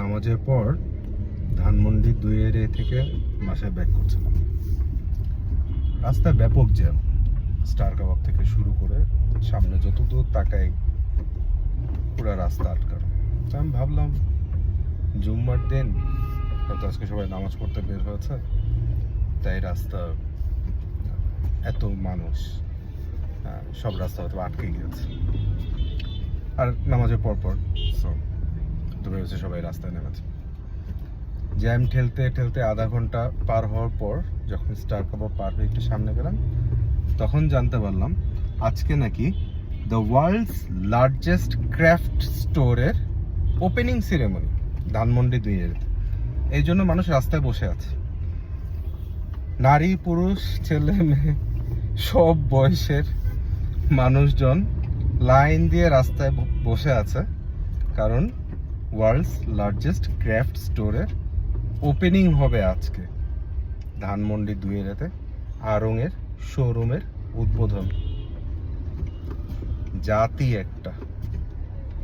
নামাজের পর ধানমন্ডি 2 এরিয়া থেকে বাসায় ব্যাক করছিলাম। রাস্তায় ব্যাপক জ্যাম, স্টার কাবাব থেকে শুরু করে সামনে যত দূর তাকাই পুরো রাস্তা আটকানো। আমি ভাবলাম জুম্মার দিন হয়তো আজকে সবাই নামাজ পড়তে বের হয়েছে, তাই রাস্তা এত মানুষ, সব রাস্তা হয়তো আটকে গিয়েছে। আর নামাজের পর তো ভেবেছে সবাই রাস্তায় নেমেছে। জ্যাম ঠেলতে ঠেলতে আধা ঘন্টা পার হওয়ার পর যখন স্টার কাবাব পার হয়ে একটু সামনে গেলাম, তখন জানতে পারলাম আজকে নাকি দ্য ওয়ার্ল্ডস লার্জেস্ট ক্রাফট স্টোরের ওপেনিং সেরেমনি ধানমন্ডি 2 এর। এই জন্য মানুষ রাস্তায় বসে আছে, নারী পুরুষ ছেলে মেয়ে সব বয়সের মানুষজন লাইন দিয়ে রাস্তায় বসে আছে, কারণ ওয়ার্ল্ডস লার্জেস্ট ক্রাফট স্টোরের ওপেনিং হবে আজকে ধানমন্ডি 2 এরিয়াতে। আড়ং-এর শোরুমের উদ্বোধন। জাতি একটা।